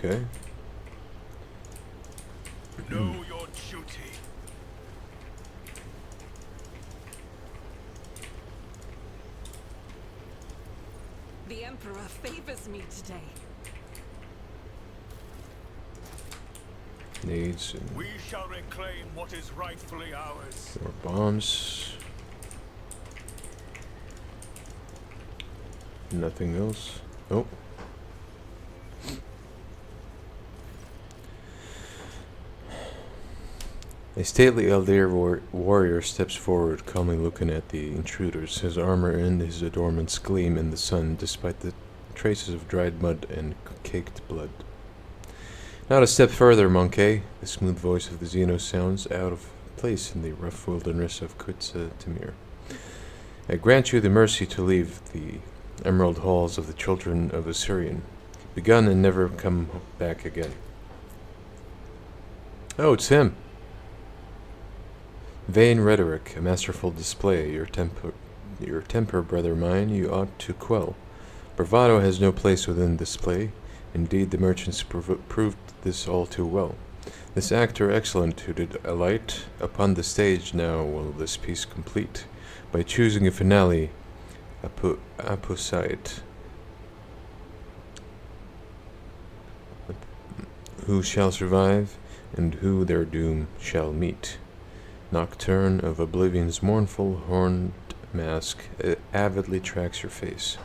Okay. Know your duty. The Emperor favors me today. Needs We shall reclaim what is rightfully ours. more bombs. Nothing else. Oh. A stately Eldir warrior steps forward, calmly looking at the intruders. His armor and his adornments gleam in the sun, despite the traces of dried mud and caked blood. Not a step further, Monkey. The smooth voice of the Xeno sounds out of place in the rough wilderness of Kutsa Tamir. I grant you the mercy to leave the emerald halls of the children of Assyrian, begun and never come back again. Oh, it's him. Vain rhetoric, a masterful display, your temper, brother mine, you ought to quell. Bravado has no place within display. Indeed, the merchants proved this all too well. This actor excellent who did alight upon the stage now will this piece complete, by choosing a finale, apposite. Who shall survive, and who their doom shall meet. Nocturne of Oblivion's mournful horned mask avidly tracks your face.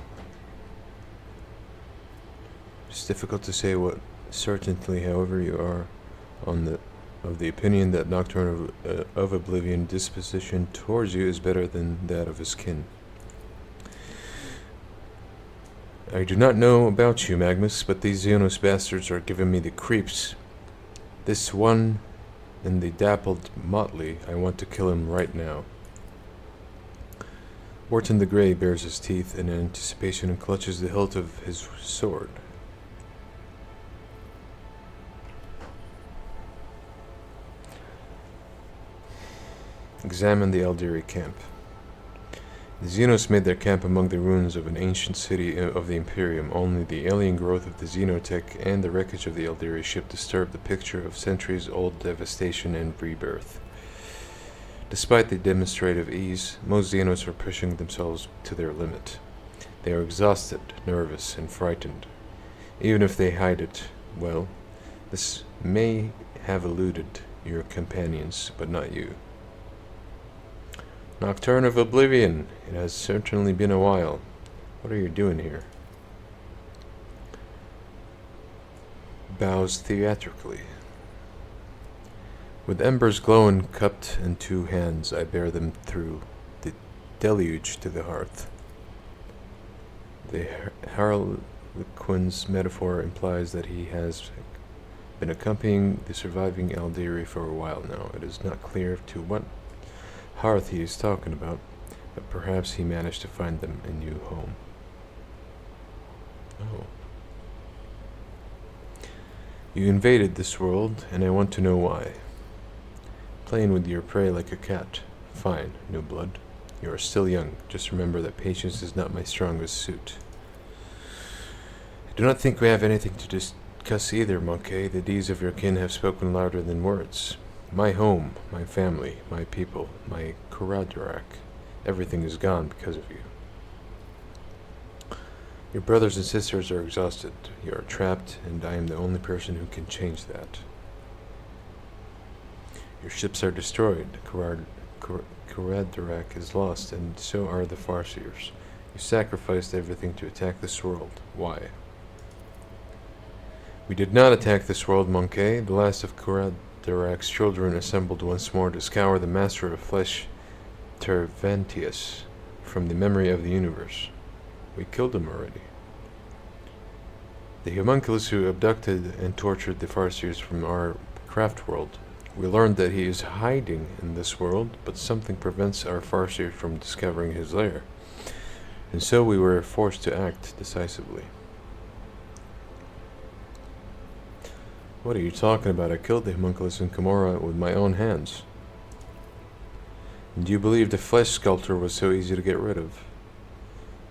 It's difficult to say what certainly, however, you are of the opinion that Nocturne of Oblivion disposition towards you is better than that of his kin. I do not know about you, Magnus, but these Xenos bastards are giving me the creeps. This one in the dappled motley, I want to kill him right now. Wharton the Grey bares his teeth in anticipation and clutches the hilt of his sword. Examine the Eldiri camp. The Xenos made their camp among the ruins of an ancient city of the Imperium. Only the alien growth of the Xenotech and the wreckage of the Eldiri ship disturbed the picture of centuries-old devastation and rebirth. Despite the demonstrative ease, most Xenos are pushing themselves to their limit. They are exhausted, nervous, and frightened. Even if they hide it, well, this may have eluded your companions, but not you. Nocturne of Oblivion. It has certainly been a while. What are you doing here? Bows theatrically. With embers glowing cupped in two hands, I bear them through the deluge to the hearth. The Harlequin's metaphor implies that he has been accompanying the surviving Eldiri for a while now. It is not clear to what hearth he is talking about, but perhaps he managed to find them a new home. Oh. You invaded this world, and I want to know why. Playing with your prey like a cat. Fine, no blood. You are still young. Just remember that patience is not my strongest suit. I do not think we have anything to discuss either, Monkey. The deeds of your kin have spoken louder than words. My home, my family, my people, my Kuradarak. Everything is gone because of you. Your brothers and sisters are exhausted. You are trapped, and I am the only person who can change that. Your ships are destroyed. Kuradarak is lost, and so are the Farseers. You sacrificed everything to attack this world. Why? We did not attack this world, Monkey. The last of Kuradarak's children assembled once more to scour the Master of Flesh, Terventius, from the memory of the universe. We killed him already. The homunculus who abducted and tortured the Farseers from our craft world. We learned that he is hiding in this world, but something prevents our Farseers from discovering his lair. And so we were forced to act decisively. What are you talking about? I killed the homunculus in Camorra with my own hands. And do you believe the flesh sculptor was so easy to get rid of?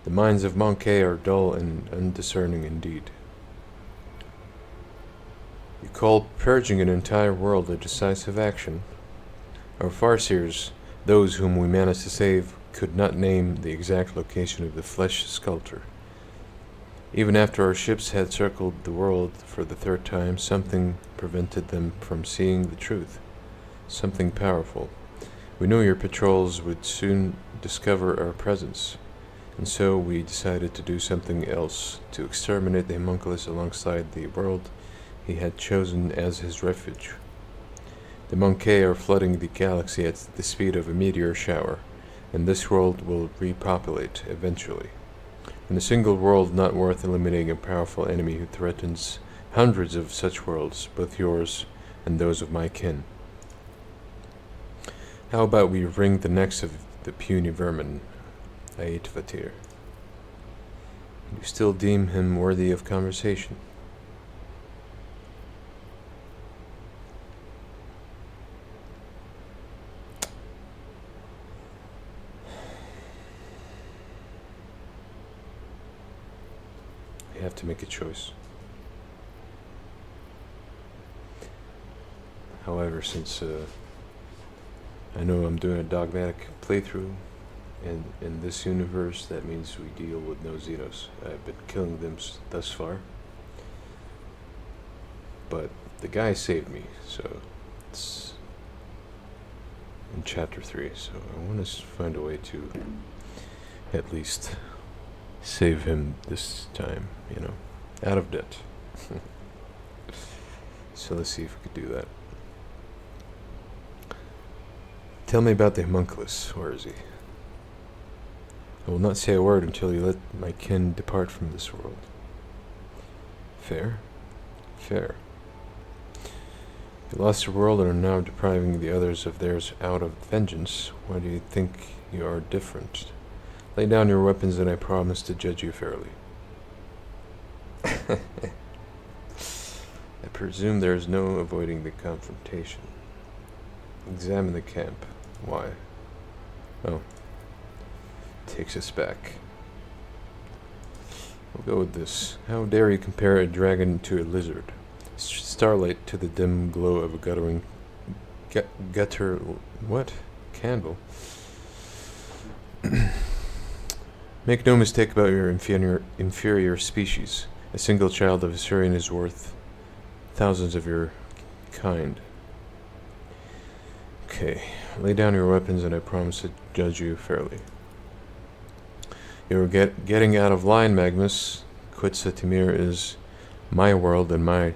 The minds of Monkey are dull and undiscerning indeed. You call purging an entire world a decisive action. Our farseers, those whom we managed to save, could not name the exact location of the flesh sculptor. Even after our ships had circled the world for the third time, something prevented them from seeing the truth. Something powerful. We knew your patrols would soon discover our presence, and so we decided to do something else, to exterminate the homunculus alongside the world he had chosen as his refuge. The Monkey are flooding the galaxy at the speed of a meteor shower, and this world will repopulate eventually. In a single world not worth eliminating a powerful enemy who threatens hundreds of such worlds, both yours and those of my kin. How about we wring the necks of the puny vermin, Aetvatir? You still deem him worthy of conversation? You have to make a choice. However, since I know I'm doing a dogmatic playthrough, and in this universe, that means we deal with no Xenos. I've been killing them thus far, but the guy saved me, so it's in chapter 3. So I want to find a way to at least save him this time, you know, out of debt. So let's see if we could do that. Tell me about the homunculus. Where is he? I will not say a word until you let my kin depart from this world. Fair? Fair. You lost your world and are now depriving the others of theirs out of vengeance. Why do you think you are different? Lay down your weapons and I promise to judge you fairly. I presume there is no avoiding the confrontation. Examine the camp. Why? Oh. Takes us back. We'll go with this. How dare you compare a dragon to a lizard? Starlight to the dim glow of a guttering candle. Make no mistake about your inferior species. A single child of Assyrian is worth thousands of your kind. Okay, lay down your weapons and I promise to judge you fairly. You're getting out of line, Magnus. Quetzaltimir is my world and my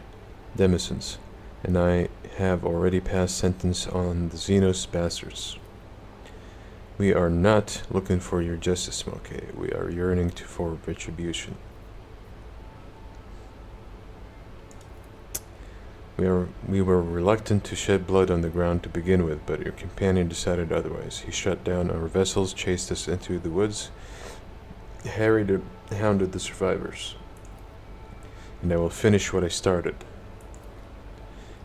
demescence, and I have already passed sentence on the Xenos bastards. We are not looking for your justice, Monkey. We are yearning for retribution. We were reluctant to shed blood on the ground to begin with, but your companion decided otherwise. He shut down our vessels, chased us into the woods, harried and hounded the survivors. And I will finish what I started.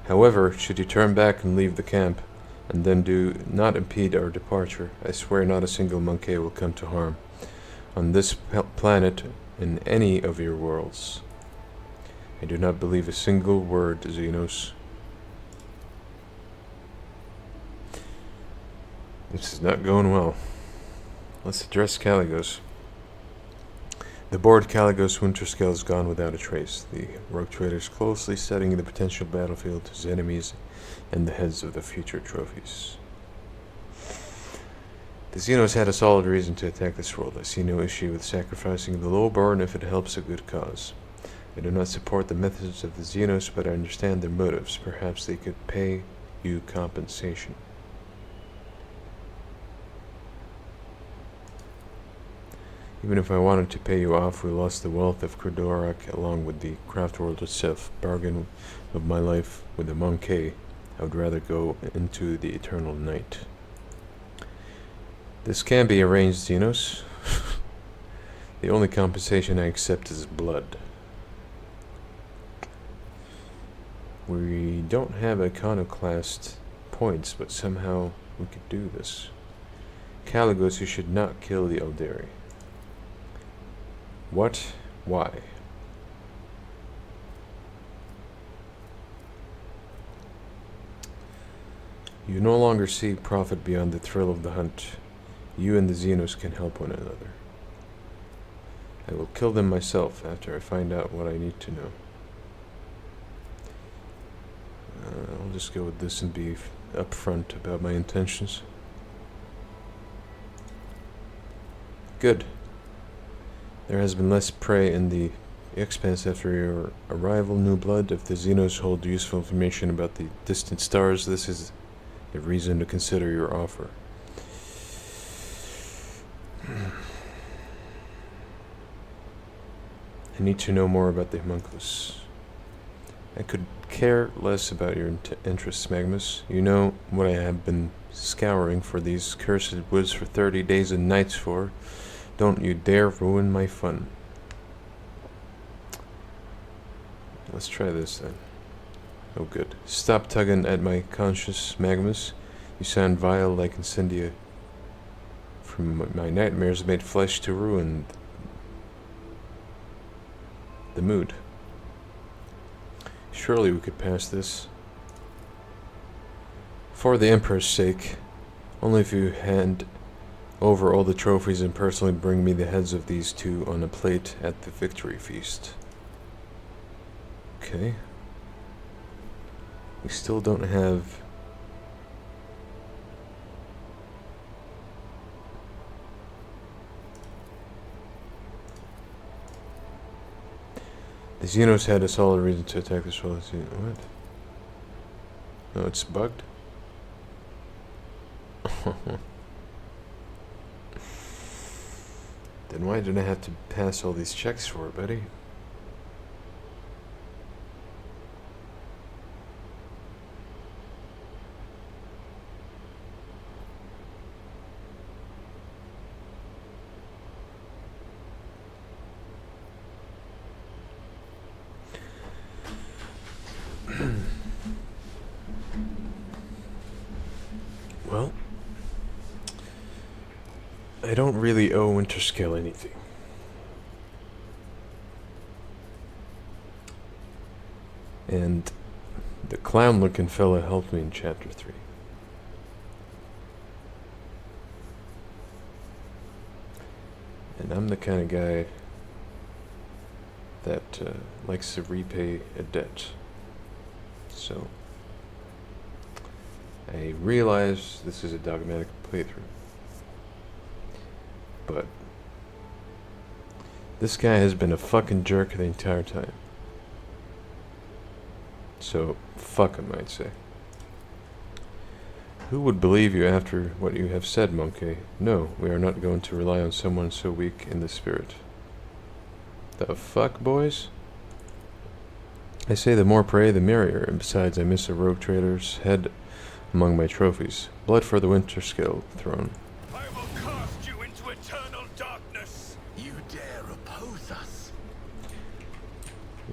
However, should you turn back and leave the camp, and then do not impede our departure, I swear not a single monkey will come to harm on this planet in any of your worlds. I do not believe a single word, Xenos. This is not going well. Let's address Caligos. The bored Caligos Winterscale is gone without a trace. The rogue trader is closely studying the potential battlefield, his enemies, and the heads of the future trophies. The Xenos had a solid reason to attack this world. I see no issue with sacrificing the lowborn if it helps a good cause. I do not support the methods of the Xenos, but I understand their motives. Perhaps they could pay you compensation. Even if I wanted to pay you off, we lost the wealth of Kordorak along with the craft world itself. Bargain of my life with a monkey. I would rather go into the eternal night. This can be arranged, Xenos. The only compensation I accept is blood. We don't have iconoclast points, but somehow we could do this. Caligos, you should not kill the Eldari. What? Why? You no longer seek profit beyond the thrill of the hunt. You and the Xenos can help one another. I will kill them myself after I find out what I need to know. I'll just go with this and be upfront about my intentions. Good. There has been less prey in the expanse after your arrival, New Blood. If the Xenos hold useful information about the distant stars, this is a reason to consider your offer. I need to know more about the homunculus. I could care less about your interests, Magnus. You know what I have been scouring for these cursed woods for 30 days and nights for. Don't you dare ruin my fun. Let's try this then. Oh good. Stop tugging at my conscience, Magnus. You sound vile like Incendia. From my nightmares made flesh to ruin the mood. Surely we could pass this. For the Emperor's sake, only if you hand over all the trophies and personally bring me the heads of these two on a plate at the victory feast. Okay. We still don't have... The Xenos had a solid reason to attack this world. What? No, it's bugged? Then why did I have to pass all these checks for, buddy? Well, I don't really owe Winterscale anything. And the clown-looking fella helped me in Chapter 3. And I'm the kind of guy that likes to repay a debt. So, I realize this is a dogmatic playthrough. But this guy has been a fucking jerk the entire time. So, fuck him, I'd say. Who would believe you after what you have said, Monkey? No, we are not going to rely on someone so weak in the spirit. The fuck, boys? I say the more prey, the merrier, and besides, I miss a rogue trader's head among my trophies. Blood for the Winterscale throne. I will cast you into eternal darkness. You dare oppose us?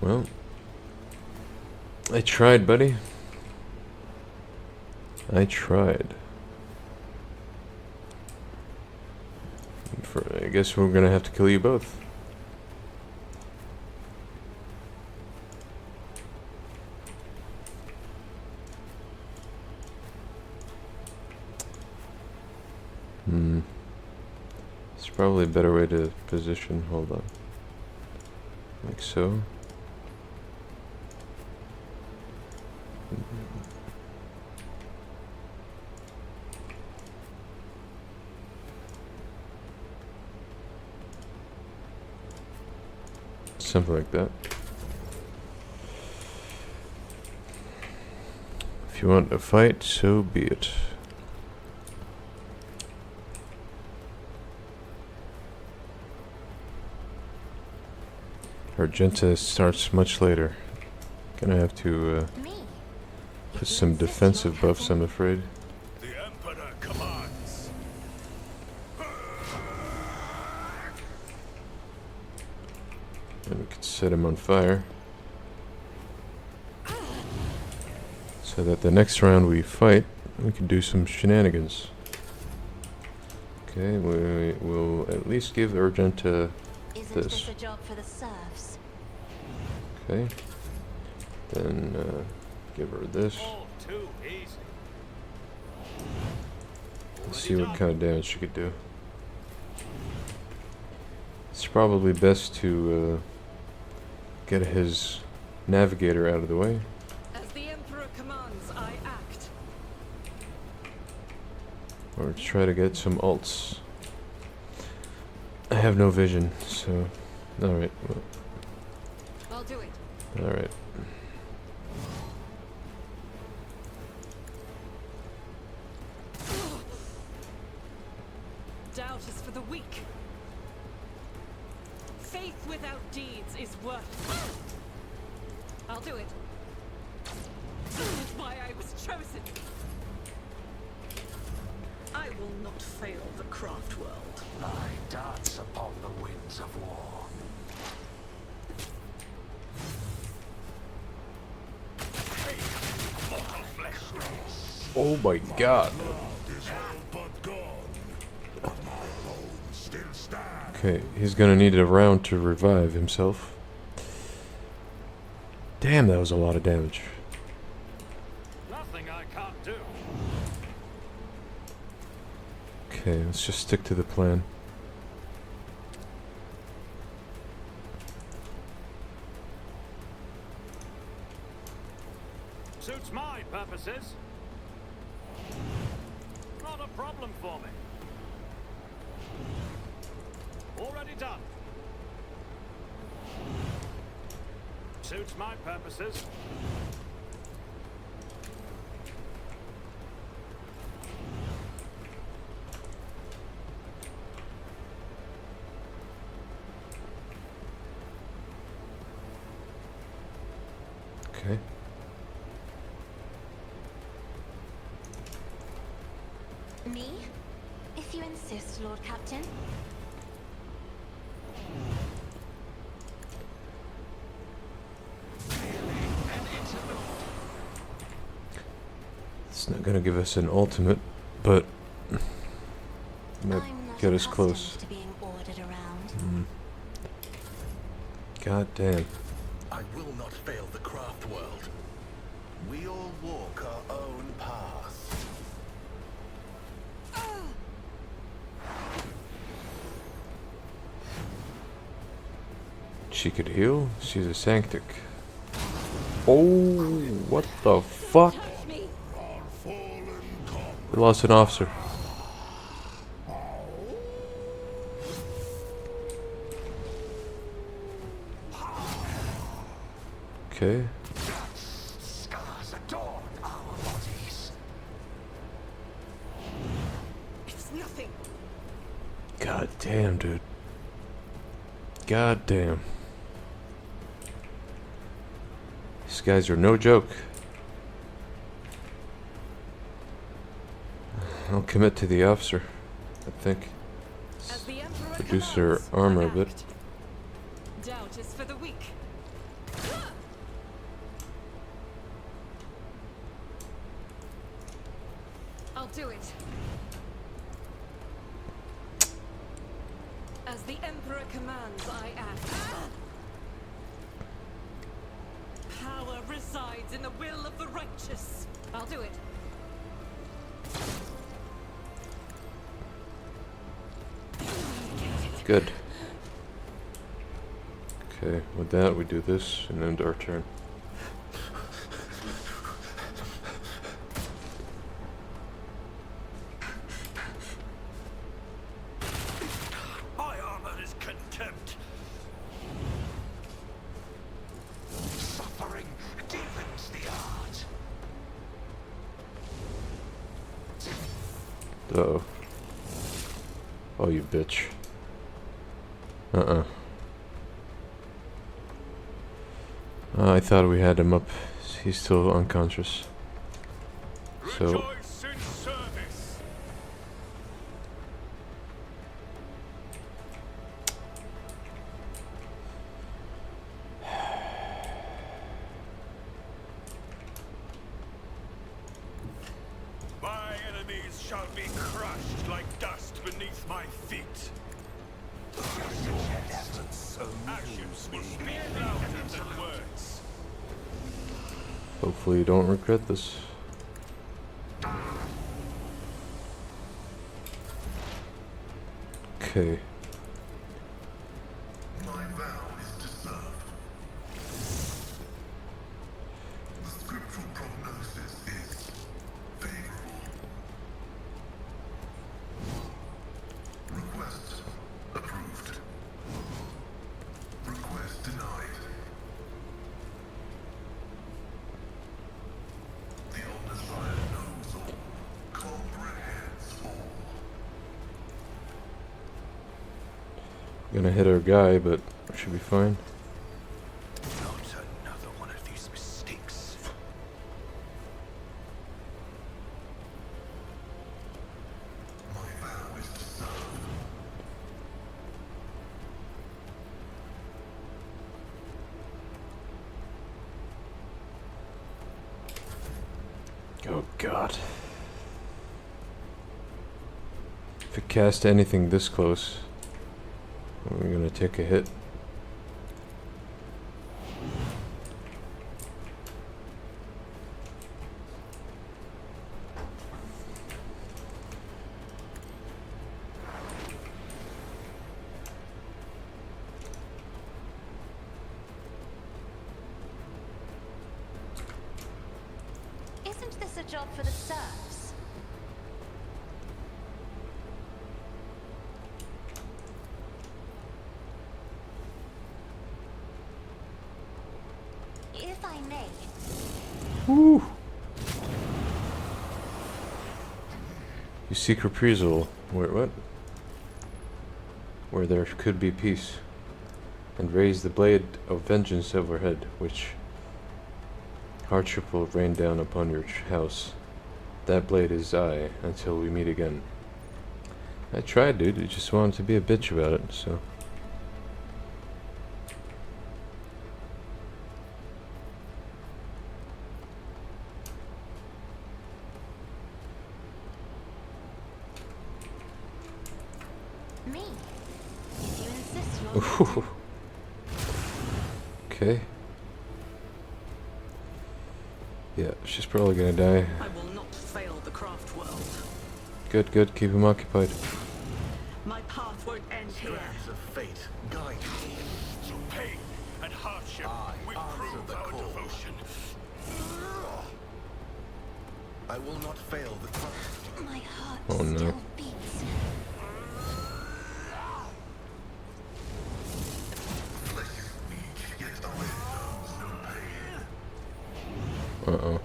Well, I tried, buddy. I tried. I guess we're gonna have to kill you both. It's probably a better way to position. Hold on. Like so. Something like that. If you want a fight, so be it. Argenta starts much later. Gonna have to put some defensive buffs, I'm afraid. The Emperor commands. And we could set him on fire. So that the next round we fight, we can do some shenanigans. Okay, we will at least give Argenta Isn't this. this a job for the serfs? Okay. Then give her this. All too easy. Let's see what kind of damage she could do. It's probably best to get his navigator out of the way. As the Emperor commands, I act. Or try to get some ults. I have no vision, so... Alright, well, I'll do it. alright. Doubt is for the weak. Faith without deeds is worthless. I'll do it. That's why I was chosen. I will not fail the craft world. I dance upon the winds of war. Mortal flesh race. Oh my god. Okay, he's gonna need a round to revive himself. Damn, that was a lot of damage. Nothing I can't do. Okay, let's just stick to the plan. Suits my purposes. Not a problem for me. Already done. Suits my purposes. Okay. Me? If you insist, Lord Captain. It's not gonna give us an ultimate, but might I'm not get us accustomed close. to being ordered around. God damn. I will not fail the craft world. We all walk our own path. She could heal? She's a sanctic. Oh, what the fuck? Touch me. We lost an officer. Okay. Scars adorn our bodies. It's nothing. God damn, dude. God damn. These guys are no joke. I'll commit to the officer, I think. As the Emperor Reduce her commands, armor I a bit. act. Doubt is for the weak. I'll do it. As the Emperor commands, I act. Power resides in the will of the righteous. I'll do it. Good. Okay, with that we do this and end our turn. My armor is contempt. Suffering deepens the art. Uh-oh. Oh, you bitch. Uh-uh. I thought we had him up. He's still unconscious. So, Rejoice in service. My enemies shall be crushed like dust beneath my feet. Actions will speak louder than words. hopefully you don't regret this. Okay. My vow is to serve. The scriptural prognosis is favorable. Request approved. Request denied. The Omnissiah knows all, comprehends all. Gonna hit our guy, but should be fine. Not another one of these mistakes. My vow is to serve. Oh god. If we cast anything this close, we're gonna take a hit. Isn't this a job for the serfs? If I may, Woo! You seek reprisal. Where what? Where there could be peace, and raise the blade of vengeance overhead, which hardship will rain down upon your house. That blade is I, until we meet again. I tried, dude. I just wanted to be a bitch about it, so. me. If you insist, Lord. Ooh. Okay. Yeah, she's probably gonna die. I will not fail the craft world. Good, good. Keep him occupied. My path won't end here. Strands of fate guide me. Through pain and hardship, we answer prove the our call. devotion. I will not fail the craft. My heart Oh, no. still beats. Flesh is weak, yet iron knows no pain. Uh-oh.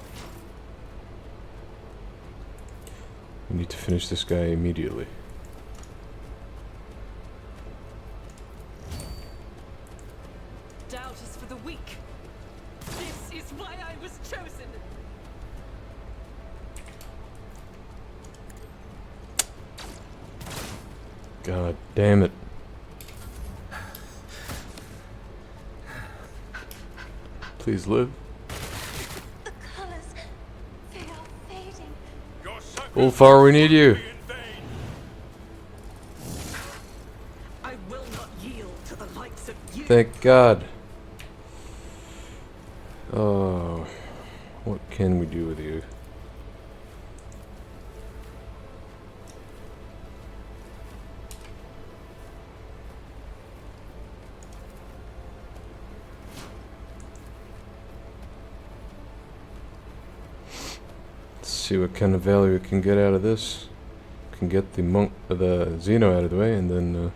We need to finish this guy immediately. Doubt is for the weak. This is why I was chosen. God damn it. Please live. The colors, they are fading. Your Ulfar, we need you. sacrifice will be in vain. I will not yield to the likes of you. Thank God. Oh, what can we do with you? Let's see what kind of value we can get out of this. We can get the Xeno out of the way, and then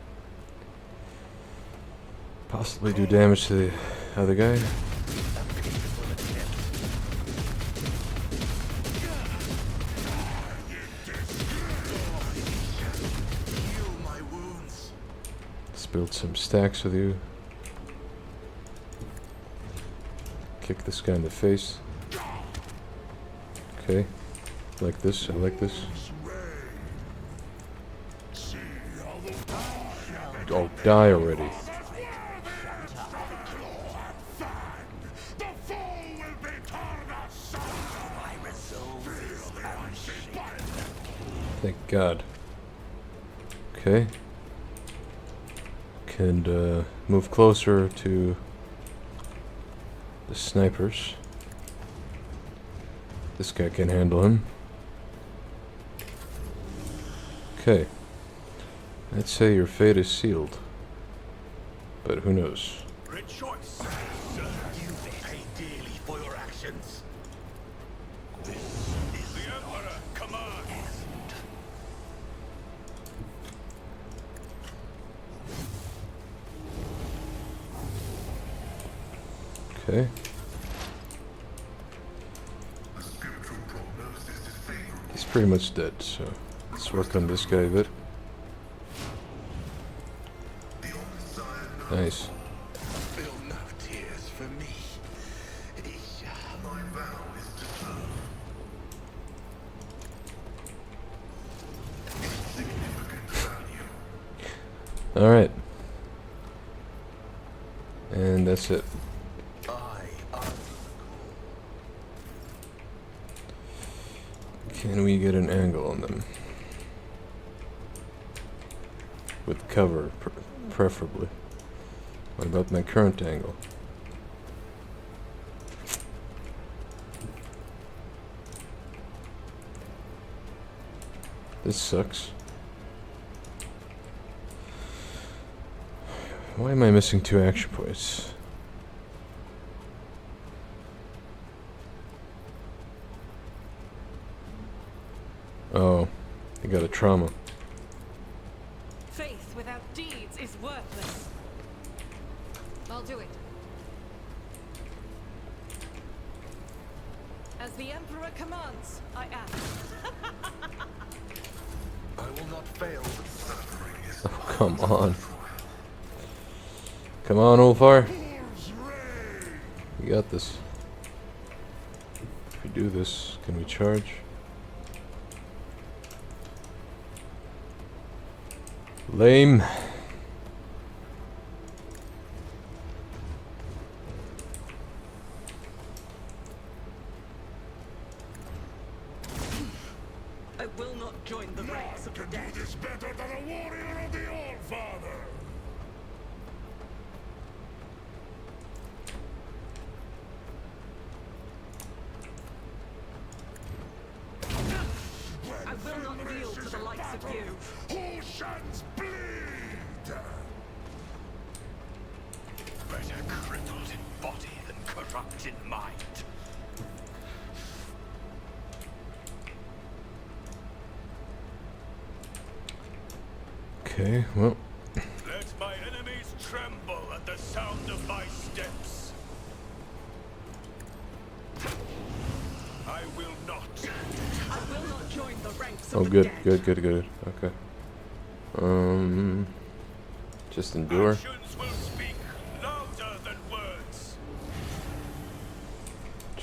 possibly do damage to the other guy. Heal my wounds. Let's build some stacks with you. Kick this guy in the face. Okay. Like this, I like this. Oh, die already. Thank God. Okay. Can move closer to the snipers. This guy can handle him. Okay. Let's say your fate is sealed. But who knows? Rejoice. You will pay dearly for your actions. This is The Emperor commands. Okay. He's pretty much dead, so let's work on this guy a bit. Nice. Spill no tears for me. My vow is to serve. Significant value. Alright. And that's it. Can we get an angle on them? With cover, preferably. What about my current angle? This sucks. Why am I missing 2 action points? Oh, I got a trauma. Faith without deeds is worthless. I'll do it. As the Emperor commands, I act. I will not fail. Suffering is Oh, come on. Come on, Ulfar. You got this. If we do this, can we charge? Lame. I will not join the ranks of the dead. Is better than a warrior of the All-Father. I will not yield to the likes of you. Oceans bleed. Better crippled in body than corrupt in mind. Okay, well, Let my enemies tremble at the sound of my steps. I will not. I will not join the ranks oh of the good, dead. good. Okay. Just endure. Actions will speak louder than words.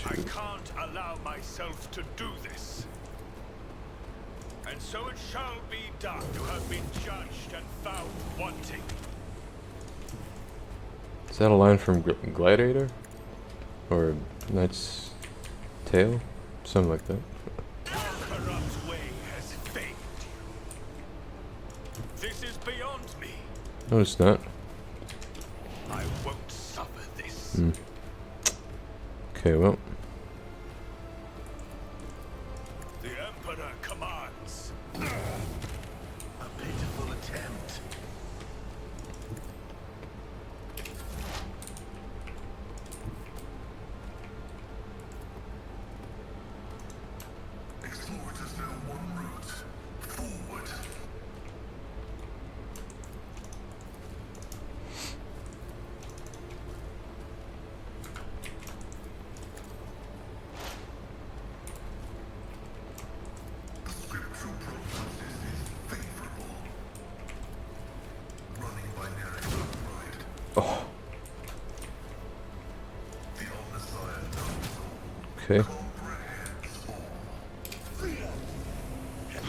I can't allow myself to do this. And so it shall be done to have been judged and found wanting. Is that a line from Gladiator? Or Knight's Tale? Something like that. Your corrupt way has failed you. This is beyond me. No, it's not. I won't suffer this. Okay, well. The Emperor commands. a pitiful attempt. Explorers know one route. Forward. The scriptural prognosis is favorable. Running by narrative upright. Oh, The omniscient knows okay. comprehends all.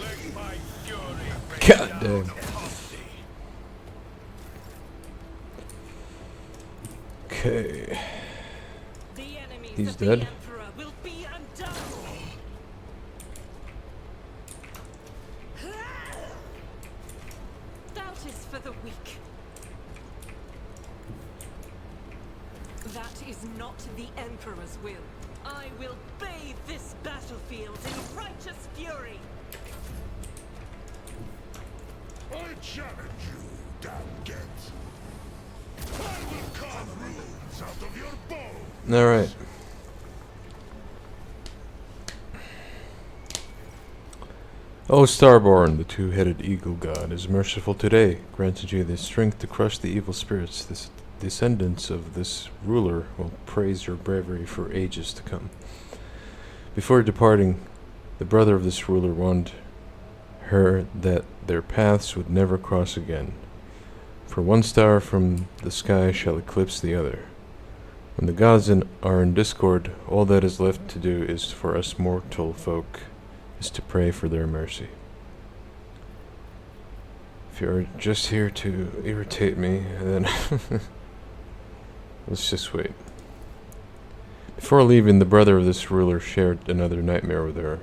Let my fury rain God down damn. upon thee. Okay. The enemies He's of dead. the Emperor will be undone. Doubt is for the weak. That is not the Emperor's will. I will bathe this battlefield in righteous fury. I challenge you, damn get. I will carve runes out of your bone. Alright. O Starborn, the two-headed eagle god, is merciful today, granted you the strength to crush the evil spirits. The descendants of this ruler will praise your bravery for ages to come. Before departing, the brother of this ruler warned her that their paths would never cross again, for one star from the sky shall eclipse the other. When the gods are in discord, all that is left to do is for us mortal folk is to pray for their mercy. If you're just here to irritate me, then let's just wait. Before leaving, the brother of this ruler shared another nightmare with her.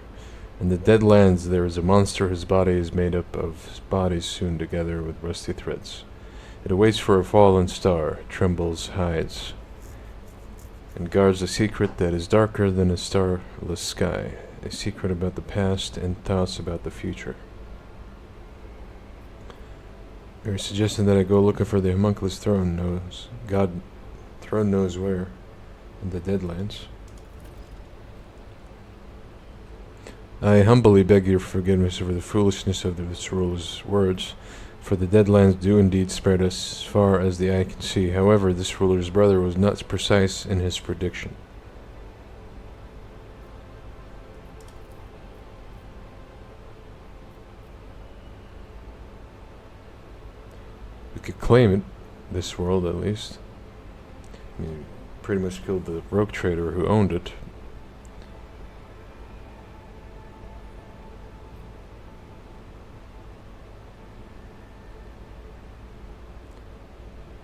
In the dead lands there is a monster whose body is made up of bodies sewn together with rusty threads. It awaits for a fallen star, trembles, hides, and guards a secret that is darker than a starless sky. A secret about the past and thoughts about the future. You're suggesting that I go looking for the homunculus throne knows where, in the Deadlands. I humbly beg your forgiveness for the foolishness of this ruler's words, for the Deadlands do indeed spread as far as the eye can see. However, this ruler's brother was not precise in his prediction. We could claim it, this world at least. I mean, pretty much killed the rogue trader who owned it.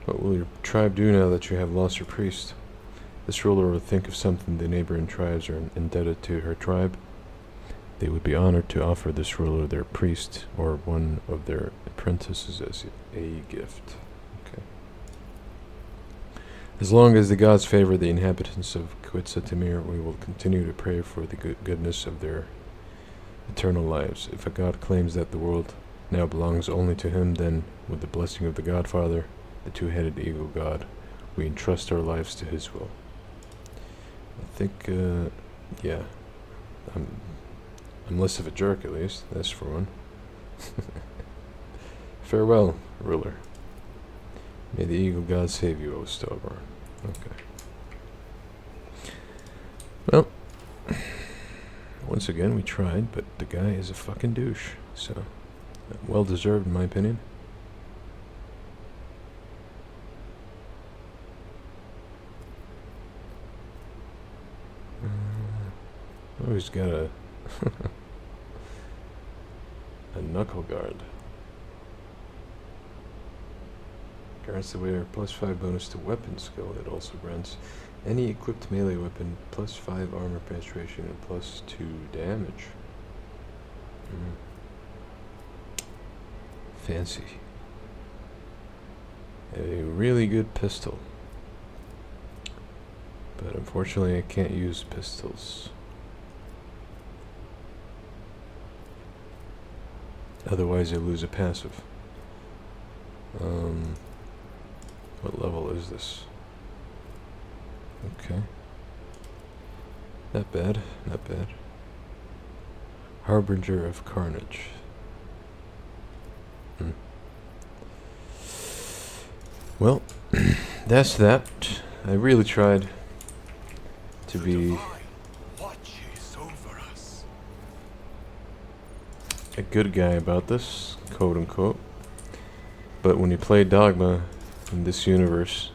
What will your tribe do now that you have lost your priest? This ruler will think of something the neighboring tribes are indebted to her tribe. They would be honored to offer this ruler their priest or one of their apprentices as a gift. Okay. As long as the gods favor the inhabitants of Quetzaltemir, we will continue to pray for the goodness of their eternal lives. If a god claims that the world now belongs only to him, then, with the blessing of the Godfather, the two-headed eagle god, we entrust our lives to his will. I think, yeah. I'm less of a jerk, at least. That's for one. Farewell, ruler. May the eagle god save you, O Starborn. Okay. Well, once again, we tried, but the guy is a fucking douche. So, well deserved, in my opinion. Oh, he's got a a knuckle guard. Grants the wearer +5 bonus to weapon skill. It also grants any equipped melee weapon +5 armor penetration and +2 damage. Fancy. A really good pistol. But unfortunately I can't use pistols. Otherwise I lose a passive. What level is this? Okay. Not bad, not bad. Harbinger of Carnage. Well, that's that. I really tried to be Watches over us. a good guy about this, quote unquote. But when you play Dogma in this universe,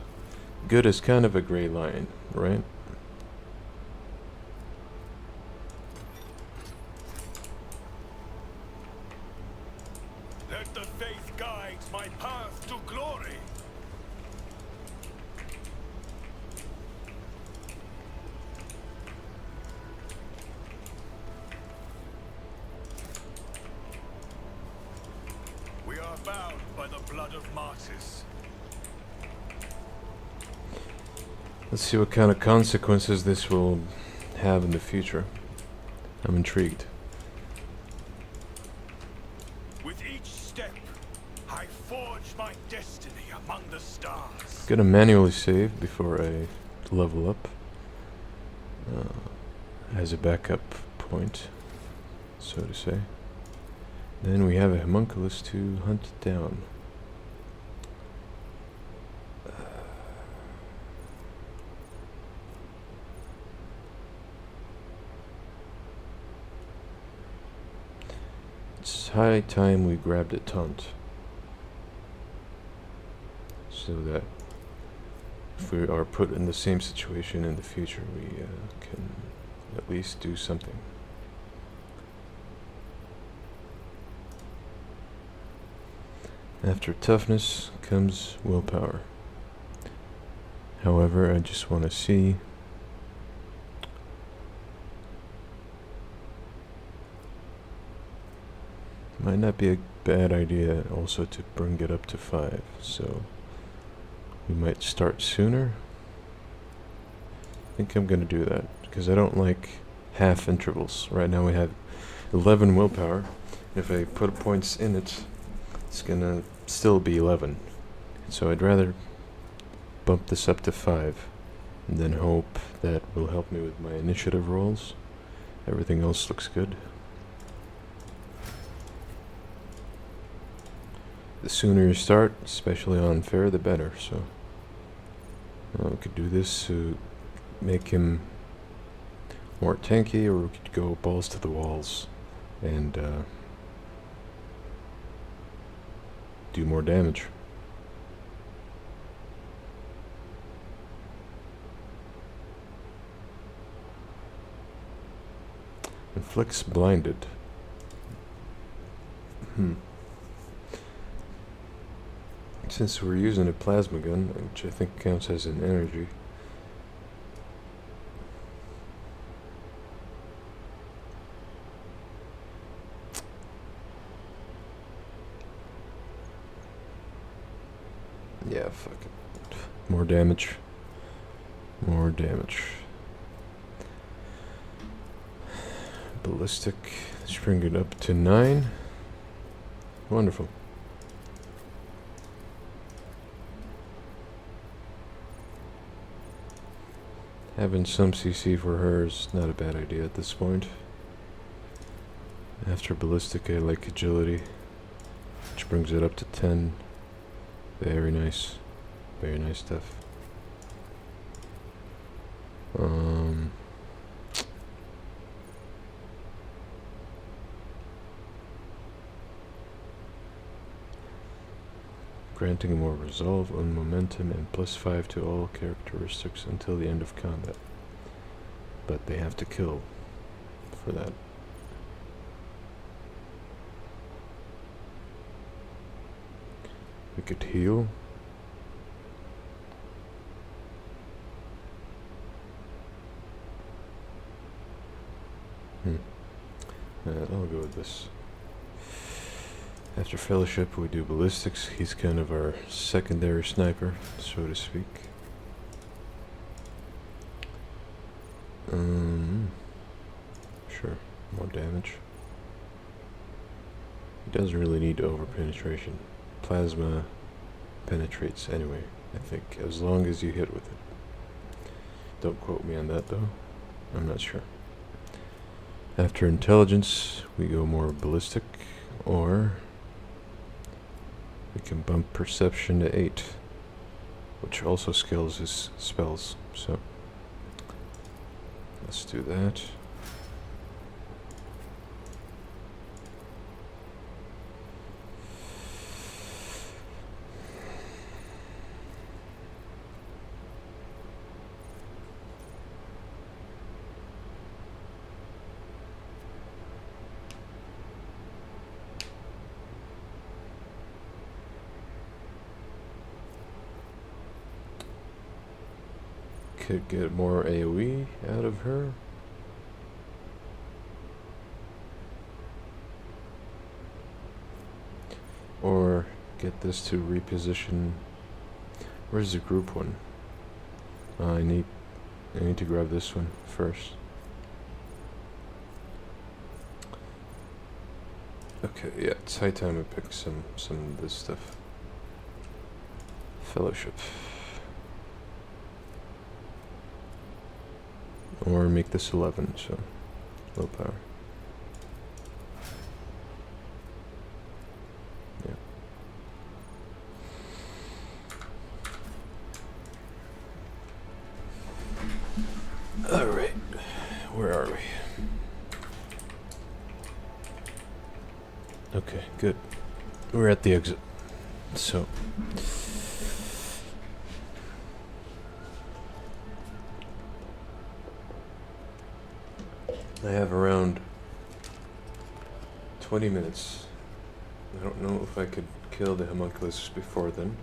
good is kind of a gray line, right? Let the faith guide my path to glory. We are bound by the blood of martyrs. Let's see what kind of consequences this will have in the future. I'm intrigued. With each step, forge my destiny among the stars. Gonna manually save before I level up. As a backup point, so to say. Then we have a homunculus to hunt down. It's high time we grabbed a taunt, so that if we are put in the same situation in the future, we can at least do something. After toughness comes willpower. However, I just want to see might not be a bad idea also to bring it up to 5, so we might start sooner. I think I'm gonna do that because I don't like half intervals. Right now we have 11 willpower. If I put points in it, it's gonna still be 11. So I'd rather bump this up to 5 and then hope that will help me with my initiative rolls. Everything else looks good. The sooner you start, especially on fair, the better. So we could do this to make him more tanky, or we could go balls to the walls and do more damage. Inflicts blinded. Since we're using a plasma gun, which I think counts as an energy, yeah, fuck it. More damage. More damage. Ballistic. Let's bring it up to 9. Wonderful. Having some CC for her is not a bad idea at this point. After ballistic, I like agility, which brings it up to 10. Very nice. Very nice stuff. Granting more resolve on momentum and +5 to all characteristics until the end of combat. But they have to kill for that. We could heal. I'll go with this. After fellowship, we do ballistics. He's kind of our secondary sniper, so to speak. Sure, more damage. He doesn't really need over penetration. Plasma penetrates anyway, I think, as long as you hit with it. Don't quote me on that though. I'm not sure. After intelligence, we go more ballistic, or we can bump perception to 8, which also scales his spells, so let's do that. Could get more AoE out of her. Or get this to reposition. Where's the group one? I need to grab this one first. Okay, yeah, it's high time I pick some of this stuff. Fellowship. Or make this 11, so low power. Yeah. Alright, where are we? Okay, good. We're at the exit. So I have around 20 minutes. I don't know if I could kill the homunculus before then,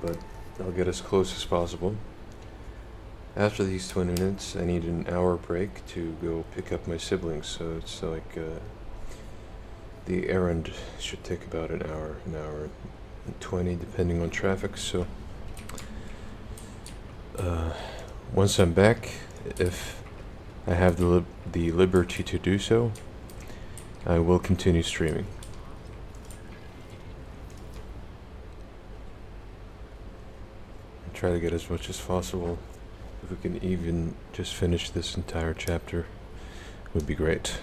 but I'll get as close as possible. After these 20 minutes, I need an hour break to go pick up my siblings, so it's like the errand should take about an hour and 20 depending on traffic, so once I'm back, if I have the liberty to do so, I will continue streaming. Try to get as much as possible. If we can even just finish this entire chapter, would be great.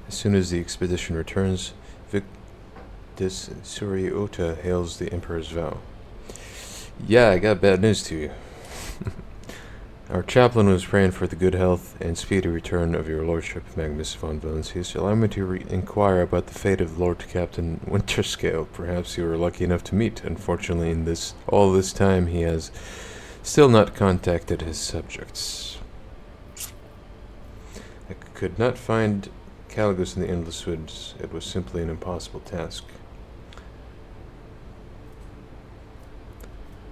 As soon as the expedition returns, Victus Suriota hails the Emperor's vow. Yeah, I got bad news to you. Our chaplain was praying for the good health and speedy return of your lordship, Magnus von Valencius. Allow me to inquire about the fate of Lord Captain Winterscale. Perhaps you were lucky enough to meet. Unfortunately, in all this time, he has still not contacted his subjects. I could not find Caligus in the Endless Woods. It was simply an impossible task.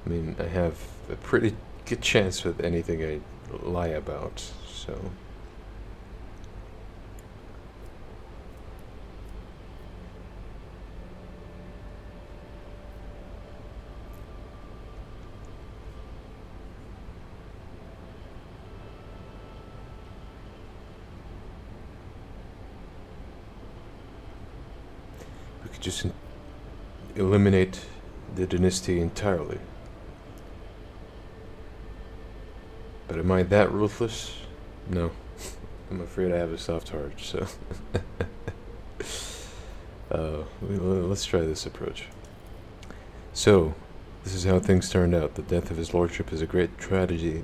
I mean, I have a pretty good chance with anything I lie about, so... We could just eliminate the dynasty entirely. But am I that ruthless? No. I'm afraid I have a soft heart, so... let's try this approach. So, this is how things turned out. The death of his lordship is a great tragedy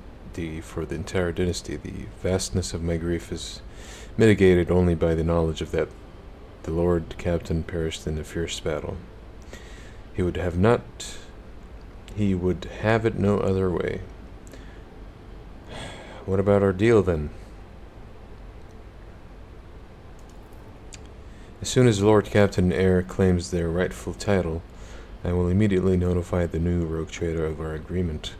for the entire dynasty. The vastness of my grief is mitigated only by the knowledge of that the Lord Captain perished in a fierce battle. He would have it no other way. What about our deal, then? As soon as Lord Captain and heir claims their rightful title, I will immediately notify the new rogue trader of our agreement.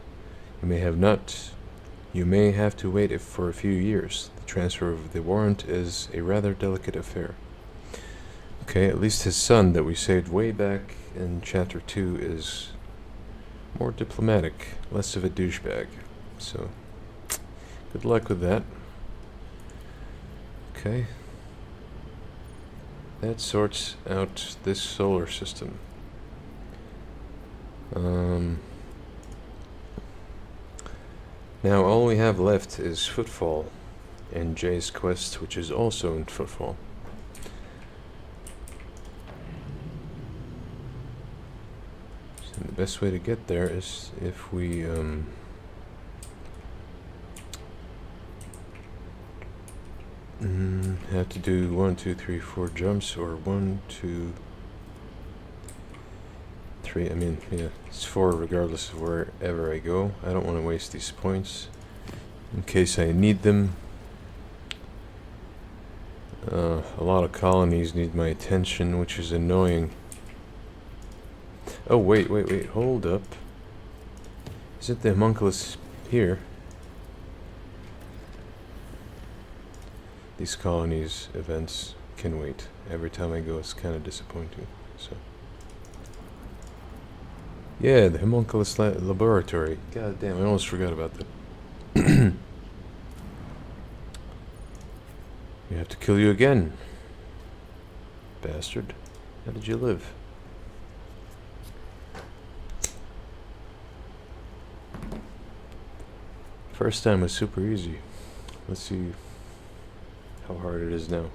You may have to wait for a few years. The transfer of the warrant is a rather delicate affair. Okay, at least his son that we saved way back in Chapter 2 is more diplomatic, less of a douchebag. So... good luck with that. Okay. That sorts out this solar system. Now all we have left is Footfall and Jay's quest, which is also in Footfall. So the best way to get there is if we have to do 1, 2, 3, 4 jumps, or 1, 2, 3. I mean, yeah, it's 4 regardless of wherever I go. I don't want to waste these points in case I need them. A lot of colonies need my attention, which is annoying. Oh, wait, hold up. Isn't the homunculus here? These colonies events can wait. Every time I go, it's kind of disappointing. So, yeah, the homunculus laboratory. God damn, I almost forgot about that. We have to kill you again, bastard. How did you live? First time was super easy. Let's see how hard it is now.